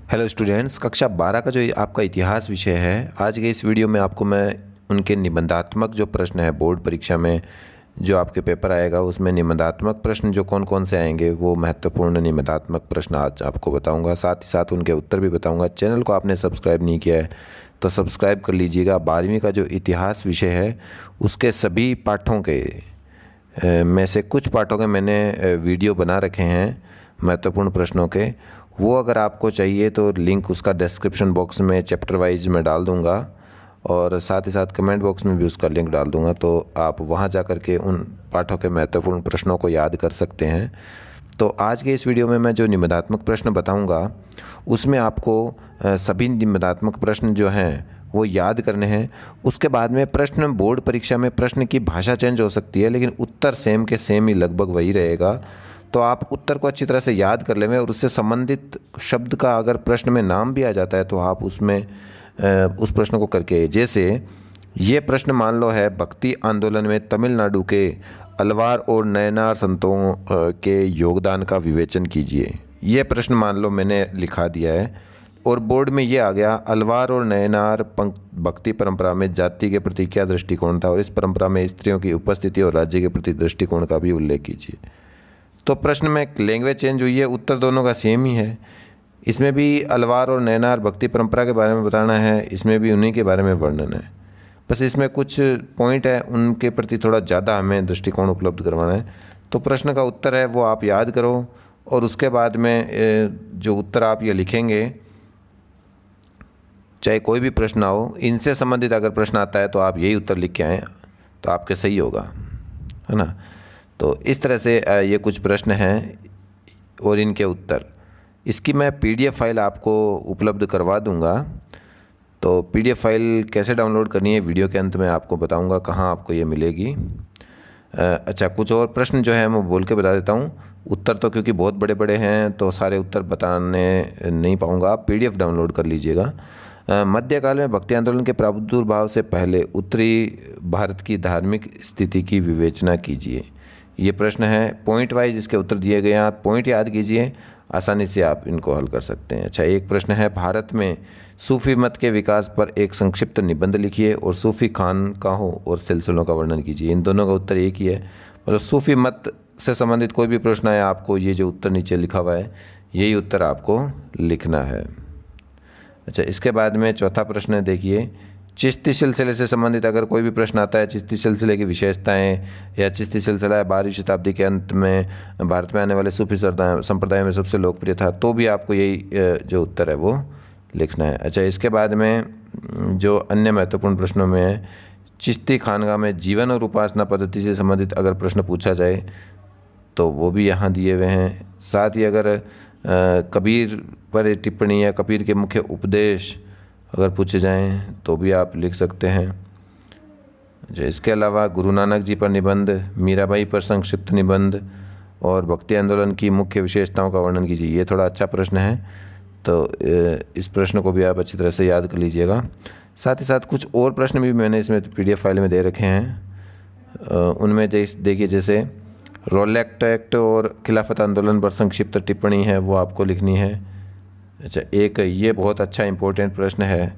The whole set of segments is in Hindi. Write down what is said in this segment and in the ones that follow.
हेलो स्टूडेंट्स, कक्षा 12 का जो आपका इतिहास विषय है, आज के इस वीडियो में आपको मैं उनके निबंधात्मक जो प्रश्न है बोर्ड परीक्षा में जो आपके पेपर आएगा उसमें निबंधात्मक प्रश्न जो कौन कौन से आएंगे वो महत्वपूर्ण निबंधात्मक प्रश्न आज आपको बताऊंगा। साथ ही साथ उनके उत्तर भी बताऊंगा। चैनल को आपने सब्सक्राइब नहीं किया है तो सब्सक्राइब कर लीजिएगा। 12वीं का जो इतिहास विषय है उसके सभी पाठों के में से कुछ पाठों के मैंने वीडियो बना रखे हैं महत्वपूर्ण प्रश्नों के। वो अगर आपको चाहिए तो लिंक उसका डिस्क्रिप्शन बॉक्स में चैप्टर वाइज में डाल दूंगा और साथ ही साथ कमेंट बॉक्स में भी उसका लिंक डाल दूंगा, तो आप वहां जा कर के उन पाठों के महत्वपूर्ण प्रश्नों को याद कर सकते हैं। तो आज के इस वीडियो में मैं जो निबंधात्मक प्रश्न बताऊंगा उसमें आपको सभी निबंधात्मक प्रश्न जो हैं वो याद करने हैं। उसके बाद में प्रश्न बोर्ड परीक्षा में प्रश्न की भाषा चेंज हो सकती है लेकिन उत्तर सेम के सेम ही लगभग वही रहेगा। तो आप उत्तर को अच्छी तरह से याद कर लेंगे और उससे संबंधित शब्द का अगर प्रश्न में नाम भी आ जाता है तो आप उसमें उस प्रश्न को करके, जैसे ये प्रश्न मान लो है भक्ति आंदोलन में तमिलनाडु के अलवार और नयनार संतों के योगदान का विवेचन कीजिए। ये प्रश्न मान लो मैंने लिखा दिया है और बोर्ड में ये आ गया अलवार और नयनार भक्ति परंपरा में जाति के प्रति क्या दृष्टिकोण था और इस परंपरा में स्त्रियों की उपस्थिति और राज्य के प्रति दृष्टिकोण का भी उल्लेख कीजिए। तो प्रश्न में लैंग्वेज चेंज हुई है, उत्तर दोनों का सेम ही है। इसमें भी अलवार और नैनार भक्ति परंपरा के बारे में बताना है, इसमें भी उन्हीं के बारे में वर्णन है। बस इसमें कुछ पॉइंट है उनके प्रति थोड़ा ज़्यादा हमें दृष्टिकोण उपलब्ध करवाना है। तो प्रश्न का उत्तर है वो आप याद करो और उसके बाद में जो उत्तर आप ये लिखेंगे, चाहे कोई भी प्रश्न हो, इनसे संबंधित अगर प्रश्न आता है तो आप यही उत्तर लिख के आएँ तो आपके सही होगा, है ना। तो इस तरह से ये कुछ प्रश्न हैं और इनके उत्तर, इसकी मैं पीडीएफ फाइल आपको उपलब्ध करवा दूंगा। तो पीडीएफ फाइल कैसे डाउनलोड करनी है वीडियो के अंत में आपको बताऊंगा कहाँ आपको ये मिलेगी। अच्छा, कुछ और प्रश्न जो है मैं बोल के बता देता हूँ। उत्तर तो क्योंकि बहुत बड़े बड़े हैं तो सारे उत्तर बताने नहीं पाऊँगा, आप पीडीएफ डाउनलोड कर लीजिएगा। मध्यकाल में भक्ति आंदोलन के प्रादुर्भाव से पहले उत्तरी भारत की धार्मिक स्थिति की विवेचना कीजिए। ये प्रश्न है पॉइंट वाइज, इसके उत्तर दिए गए हैं, आप पॉइंट याद कीजिए, आसानी से आप इनको हल कर सकते हैं। अच्छा, एक प्रश्न है भारत में सूफी मत के विकास पर एक संक्षिप्त निबंध लिखिए और सूफी खानकाहों और सिलसिलों का वर्णन कीजिए। इन दोनों का उत्तर एक ही है, मतलब सूफी मत से संबंधित कोई भी प्रश्न है आपको ये जो उत्तर नीचे लिखा हुआ है यही उत्तर आपको लिखना है। अच्छा, इसके बाद में चौथा प्रश्न है, देखिए चिश्ती सिलसिले से संबंधित अगर कोई भी प्रश्न आता है, चिश्ती सिलसिले की विशेषताएं या चिश्ती सिलसिला 12वीं शताब्दी के अंत में भारत में आने वाले सूफी संप्रदाय में सबसे लोकप्रिय था, तो भी आपको यही जो उत्तर है वो लिखना है। अच्छा, इसके बाद में जो अन्य महत्वपूर्ण प्रश्नों में है, चिश्ती खानगा में जीवन और उपासना पद्धति से संबंधित अगर प्रश्न पूछा जाए तो वो भी यहाँ दिए हुए हैं। साथ ही अगर कबीर पर टिप्पणी या कबीर के मुख्य उपदेश अगर पूछे जाएं तो भी आप लिख सकते हैं। जो इसके अलावा गुरु नानक जी पर निबंध, मीराबाई पर संक्षिप्त निबंध और भक्ति आंदोलन की मुख्य विशेषताओं का वर्णन कीजिए। ये थोड़ा अच्छा प्रश्न है तो इस प्रश्न को भी आप अच्छी तरह से याद कर लीजिएगा। साथ ही साथ कुछ और प्रश्न भी मैंने इसमें पीडीएफ फाइल में दे रखे हैं। उनमें देखिए, जैसे रोलेक्ट एक्ट और खिलाफत आंदोलन पर संक्षिप्त टिप्पणी है वो आपको लिखनी है। अच्छा, एक ये बहुत अच्छा इंपॉर्टेंट प्रश्न है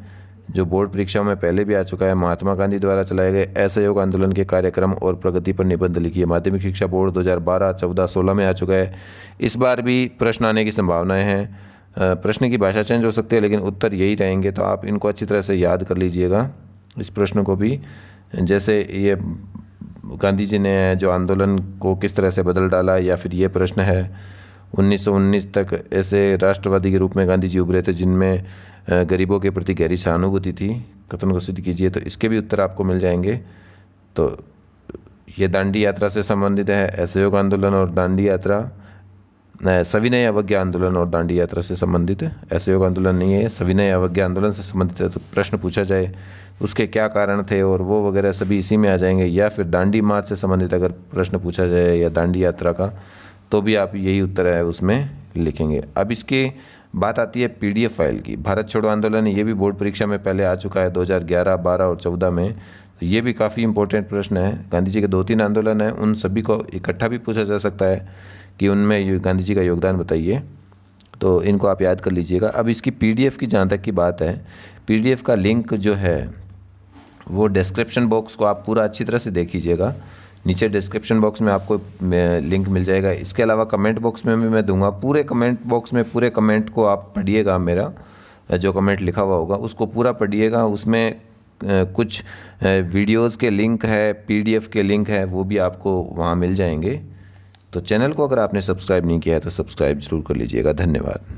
जो बोर्ड परीक्षाओं में पहले भी आ चुका है, महात्मा गांधी द्वारा चलाए गए असहयोग आंदोलन के कार्यक्रम और प्रगति पर निबंध लिखिए। माध्यमिक शिक्षा बोर्ड 2012, 14, 16 में आ चुका है। इस बार भी प्रश्न आने की संभावनाएं हैं। प्रश्न की भाषा चेंज हो सकती है लेकिन उत्तर यही रहेंगे, तो आप इनको अच्छी तरह से याद कर लीजिएगा इस प्रश्न को भी। जैसे ये गांधी जी ने जो आंदोलन को किस तरह से बदल डाला, या फिर ये प्रश्न है 1919 तक ऐसे राष्ट्रवादी के रूप में गांधी जी उभरे थे जिनमें गरीबों के प्रति गहरी सहानुभूति थी, कथन को सिद्ध कीजिए। तो इसके भी उत्तर आपको मिल जाएंगे। तो ये दांडी यात्रा से संबंधित है, असहयोग आंदोलन और दांडी यात्रा, सविनय अवज्ञा आंदोलन और दांडी यात्रा से संबंधित है। असहयोग आंदोलन नहीं है, सविनय अवज्ञा आंदोलन से संबंधित है। तो प्रश्न पूछा जाए उसके क्या कारण थे और वो वगैरह सभी इसी में आ जाएंगे। या फिर दांडी मार्च से संबंधित अगर प्रश्न पूछा जाए या दांडी यात्रा का, तो भी आप यही उत्तर है उसमें लिखेंगे। अब इसकी बात आती है पीडीएफ फाइल की। भारत छोड़ो आंदोलन, ये भी बोर्ड परीक्षा में पहले आ चुका है 2011, 12 और 14 में। तो ये भी काफ़ी इंपॉर्टेंट प्रश्न है। गांधी जी के 2-3 आंदोलन हैं, उन सभी को इकट्ठा भी पूछा जा सकता है कि उनमें गांधी जी का योगदान बताइए। तो इनको आप याद कर लीजिएगा। अब इसकी पीडीएफ की जहाँ तक की बात है, पीडीएफ का लिंक जो है वो डिस्क्रिप्शन बॉक्स को आप पूरा अच्छी तरह से देख लीजिएगा। नीचे डिस्क्रिप्शन बॉक्स में आपको लिंक मिल जाएगा। इसके अलावा कमेंट बॉक्स में भी मैं दूंगा। पूरे कमेंट बॉक्स में पूरे कमेंट को आप पढ़िएगा, मेरा जो कमेंट लिखा हुआ होगा उसको पूरा पढ़िएगा। उसमें कुछ वीडियोस के लिंक है, पीडीएफ के लिंक है, वो भी आपको वहाँ मिल जाएंगे। तो चैनल को अगर आपने सब्सक्राइब नहीं किया है तो सब्सक्राइब ज़रूर कर लीजिएगा। धन्यवाद।